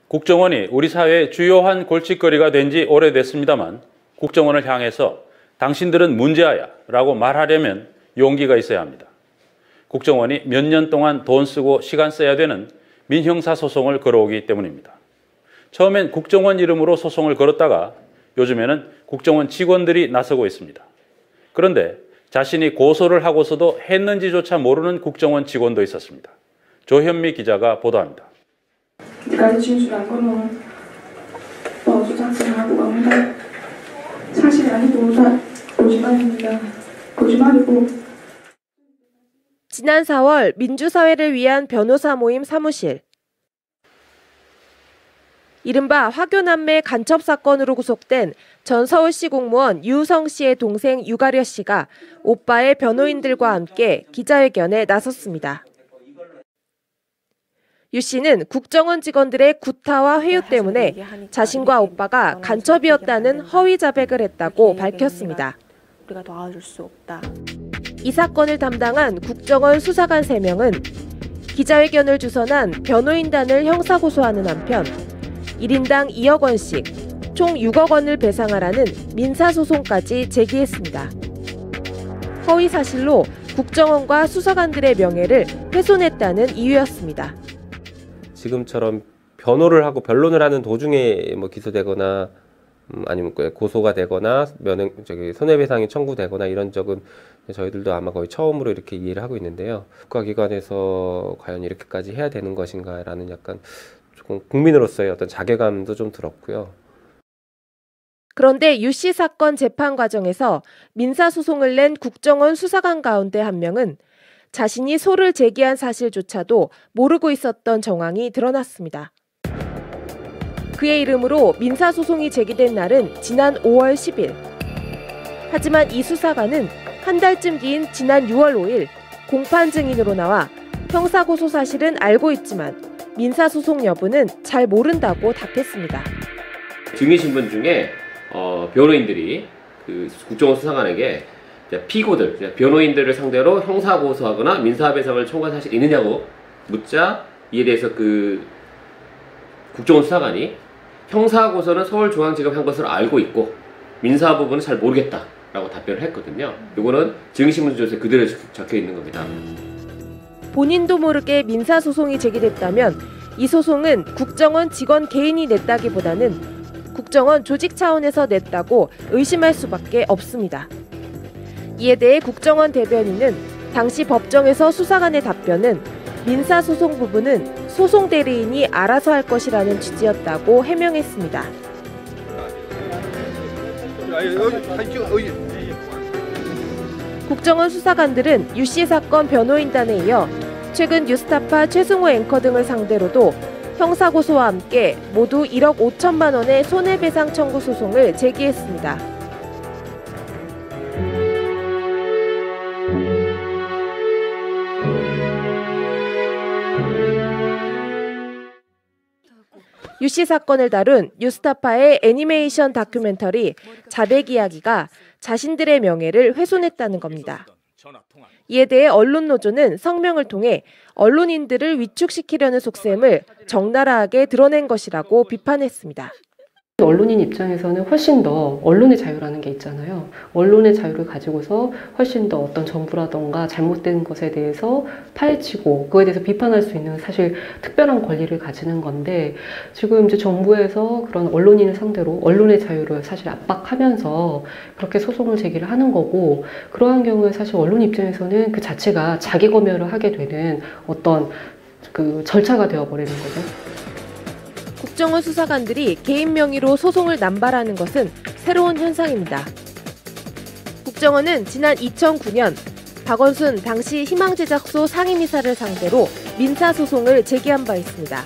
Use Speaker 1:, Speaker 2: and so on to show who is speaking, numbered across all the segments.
Speaker 1: 국정원이 우리 사회의 주요한 골칫거리가 된 지 오래됐습니다만 국정원을 향해서 당신들은 문제아야 라고 말하려면 용기가 있어야 합니다. 국정원이 몇 년 동안 돈 쓰고 시간 써야 되는 민형사소송을 걸어오기 때문입니다. 처음엔 국정원 이름으로 소송을 걸었다가 요즘에는 국정원 직원들이 나서고 있습니다. 그런데 자신이 고소를 하고서도 했는지조차 모르는 국정원 직원도 있었습니다. 조현미 기자가 보도합니다.
Speaker 2: 이때까지 진술한 거는 수작성하고 아무나 사실이 아니고 다 거짓말입니다. 거짓말이고.
Speaker 3: 지난 4월 민주사회를 위한 변호사 모임 사무실. 이른바 화교남매 간첩 사건으로 구속된 전 서울시 공무원 유우성 씨의 동생 유가려 씨가 오빠의 변호인들과 함께 기자회견에 나섰습니다. 유 씨는 국정원 직원들의 구타와 회유 때문에 자신과 오빠가 간첩이었다는 허위 자백을 했다고 밝혔습니다.
Speaker 4: 우리가 도와줄 수 없다.
Speaker 3: 이 사건을 담당한 국정원 수사관 3명은 기자회견을 주선한 변호인단을 형사고소하는 한편 1인당 2억 원씩 총 6억 원을 배상하라는 민사소송까지 제기했습니다. 허위 사실로 국정원과 수사관들의 명예를 훼손했다는 이유였습니다.
Speaker 5: 지금처럼 변호를 하고 변론을 하는 도중에 기소되거나 아니면 고소가 되거나 손해배상이 청구되거나 이런 적은 저희들도 아마 거의 처음으로 이렇게 이해를 하고 있는데요. 국가기관에서 과연 이렇게까지 해야 되는 것인가라는 약간 조금 국민으로서의 어떤 자괴감도 좀 들었고요.
Speaker 3: 그런데 유 씨 사건 재판 과정에서 민사소송을 낸 국정원 수사관 가운데 한 명은 자신이 소를 제기한 사실조차도 모르고 있었던 정황이 드러났습니다. 그의 이름으로 민사소송이 제기된 날은 지난 5월 10일. 하지만 이 수사관은 한 달쯤 뒤인 지난 6월 5일 공판 증인으로 나와 형사고소 사실은 알고 있지만 민사소송 여부는 잘 모른다고 답했습니다.
Speaker 6: 증인신분 중에 변호인들이 국정원 수사관에게 피고들, 변호인들을 상대로 형사고소하거나 민사배상을 청구한 사실이 있느냐고 묻자 이에 대해서 국정원 수사관이 형사고소는 서울중앙지검이 한 것으로 알고 있고 민사 부분은 잘 모르겠다라고 답변을 했거든요. 이거는 증인신문조서에 그대로 적혀 있는 겁니다.
Speaker 3: 본인도 모르게 민사소송이 제기됐다면 이 소송은 국정원 직원 개인이 냈다기보다는 국정원 조직 차원에서 냈다고 의심할 수밖에 없습니다. 이에 대해 국정원 대변인은 당시 법정에서 수사관의 답변은 민사소송 부분은 소송 대리인이 알아서 할 것이라는 취지였다고 해명했습니다. 국정원 수사관들은 유 씨 사건 변호인단에 이어 최근 뉴스타파 최승호 앵커 등을 상대로도 형사고소와 함께 모두 1억 5천만 원의 손해배상 청구 소송을 제기했습니다. 유 씨 사건을 다룬 뉴스타파의 애니메이션 다큐멘터리 자백 이야기가 자신들의 명예를 훼손했다는 겁니다. 이에 대해 언론노조는 성명을 통해 언론인들을 위축시키려는 속셈을 적나라하게 드러낸 것이라고 비판했습니다.
Speaker 7: 언론인 입장에서는 훨씬 더 언론의 자유라는 게 있잖아요. 언론의 자유를 가지고서 훨씬 더 어떤 정부라던가 잘못된 것에 대해서 파헤치고 그거에 대해서 비판할 수 있는 사실 특별한 권리를 가지는 건데 지금 이제 정부에서 그런 언론인을 상대로 언론의 자유를 사실 압박하면서 그렇게 소송을 제기를 하는 거고 그러한 경우에 사실 언론 입장에서는 그 자체가 자기 검열을 하게 되는 어떤 절차가 되어버리는 거죠.
Speaker 3: 국정원 수사관들이 개인 명의로 소송을 남발하는 것은 새로운 현상입니다. 국정원은 지난 2009년 박원순 당시 희망제작소 상임이사를 상대로 민사소송을 제기한 바 있습니다.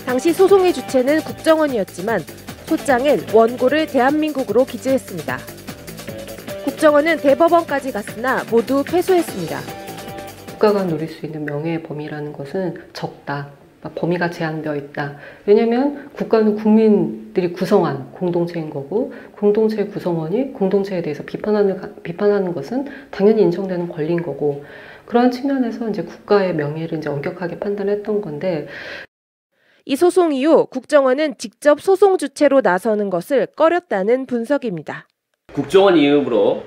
Speaker 3: 당시 소송의 주체는 국정원이었지만 소장엔 원고를 대한민국으로 기재했습니다. 국정원은 대법원까지 갔으나 모두 패소했습니다.
Speaker 7: 국가가 누릴 수 있는 명예의 범위라는 것은 적다. 범위가 제한되어 있다. 왜냐하면 국가는 국민들이 구성한 공동체인 거고 공동체의 구성원이 공동체에 대해서 비판하는 것은 당연히 인정되는 권리인 거고 그러한 측면에서 이제 국가의 명예를 이제 엄격하게 판단했던 건데
Speaker 3: 이 소송 이후 국정원은 직접 소송 주체로 나서는 것을 꺼렸다는 분석입니다.
Speaker 6: 국정원 이름으로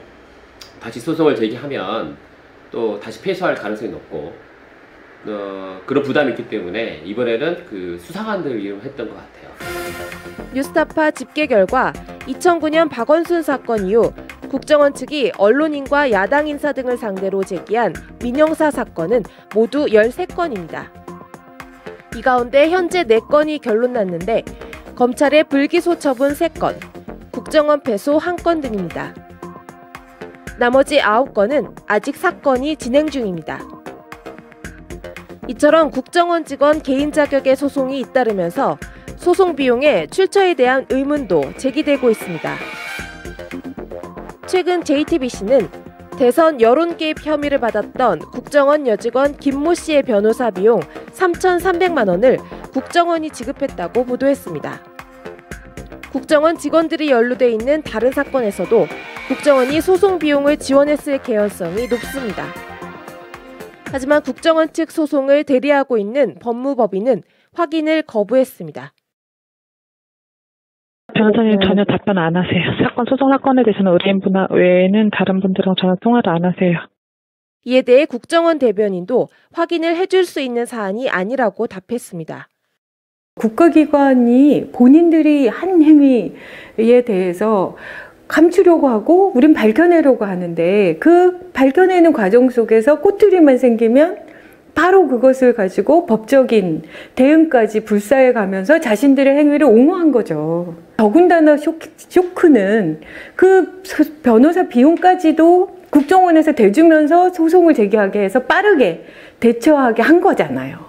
Speaker 6: 다시 소송을 제기하면 또 다시 패소할 가능성이 높고 그런 부담이 있기 때문에 이번에는 그 수사관들 이름을 했던 것 같아요.
Speaker 3: 뉴스타파 집계 결과 2009년 박원순 사건 이후 국정원 측이 언론인과 야당 인사 등을 상대로 제기한 민영사 사건은 모두 13건입니다. 이 가운데 현재 4건이 결론 났는데 검찰의 불기소 처분 3건, 국정원 패소 1건 등입니다. 나머지 9건은 아직 사건이 진행 중입니다. 이처럼 국정원 직원 개인 자격의 소송이 잇따르면서 소송 비용의 출처에 대한 의문도 제기되고 있습니다. 최근 JTBC는 대선 여론 개입 혐의를 받았던 국정원 여직원 김모 씨의 변호사 비용 3,300만 원을 국정원이 지급했다고 보도했습니다. 국정원 직원들이 연루돼 있는 다른 사건에서도 국정원이 소송 비용을 지원했을 개연성이 높습니다. 하지만 국정원 측 소송을 대리하고 있는 법무법인은 확인을 거부했습니다.
Speaker 8: 변호사님 전혀 답변 안 하세요. 소송 사건에 대해서는 의뢰인분 외에는 다른 분들랑 전혀 통화를 안 하세요.
Speaker 3: 이에 대해 국정원 대변인도 확인을 해줄 수 있는 사안이 아니라고 답했습니다.
Speaker 9: 국가기관이 본인들이 한 행위에 대해서 감추려고 하고 우린 밝혀내려고 하는데 그 밝혀내는 과정 속에서 꼬투리만 생기면 바로 그것을 가지고 법적인 대응까지 불사해 가면서 자신들의 행위를 옹호한 거죠. 더군다나 쇼크는 그 변호사 비용까지도 국정원에서 대주면서 소송을 제기하게 해서 빠르게 대처하게 한 거잖아요.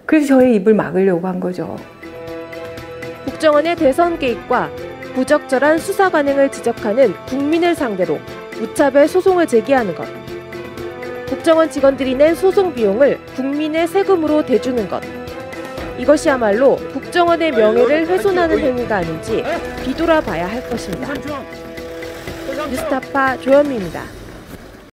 Speaker 9: 그래서 저의 입을 막으려고 한 거죠.
Speaker 3: 국정원의 대선 개입과 부적절한 수사 관행을 지적하는 국민을 상대로 무차별 소송을 제기하는 것. 국정원 직원들이 낸 소송 비용을 국민의 세금으로 대주는 것. 이것이야말로 국정원의 명예를 훼손하는 행위가 아닌지 뒤돌아봐야 할 것입니다. 뉴스타파 조현미입니다.